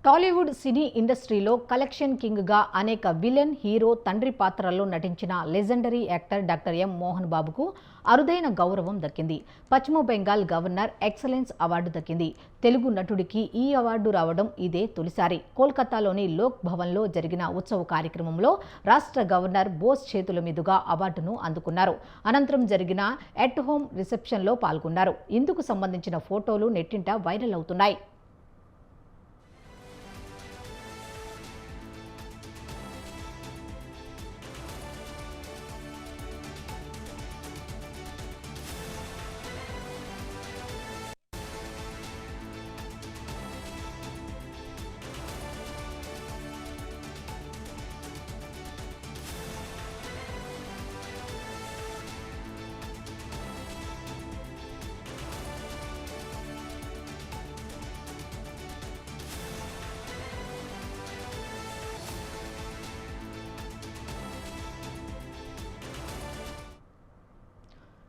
టాలీవుడ్ సినీ ఇండస్ట్రీలో కలెక్షన్ కింగ్గా అనేక villain, hero, తండ్రి పాత్రల్లో నటించిన legendary actor doctor M Mohan బాబుకు అరుదైన గౌరవం దక్కింది. పశ్చిమ బెంగాల్ గవర్నర్ ఎక్సలెన్స్ అవార్డు దక్కింది. తెలుగు నటుడికి ఈ అవార్డు రావడం ఇదే తొలిసారి. కోల్కతాలోని లోక్ భవన్లో జరిగిన ఉత్సవ కార్యక్రమంలో రాష్ట్ర గవర్నర్ బోస్ చేతుల మీదుగా అవార్డును అందుకున్నారు. అనంతరం జరిగిన ఎట్ హోమ్ రిసెప్షన్లో పాల్గొన్నారు. ఇందుకు సంబంధించిన ఫోటోలు నెట్టింట వైరల్ అవుతున్నాయి.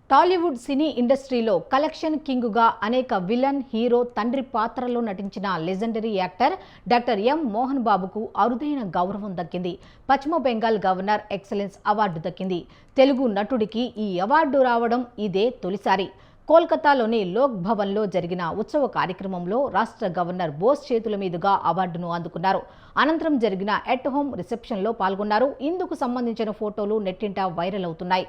టాలీవుడ్ సినీ ఇండస్ట్రీలో కలెక్షన్ కింగ్గా అనేక విలన్, హీరో, తండ్రి పాత్రల్లో నటించిన legendary actor doctor M Mohan బాబుకు అరుదైన గౌరవం దక్కింది. పశ్చిమ బెంగాల్ గవర్నర్ ఎక్సలెన్స్ అవార్డు దక్కింది. తెలుగు నటుడికి ఈ అవార్డు రావడం ఇదే తొలిసారి. కోల్కతాలోని లోక్ భవన్లో జరిగిన ఉత్సవ కార్యక్రమంలో రాష్ట్ర గవర్నర్ బోస్ చేతుల మీదుగా అవార్డును అందుకున్నారు. అనంతరం జరిగిన ఎట్ హోమ్ రిసెప్షన్లో పాల్గొన్నారు. ఇందుకు సంబంధించిన ఫోటోలు నెట్టింట వైరల్ అవుతున్నాయి.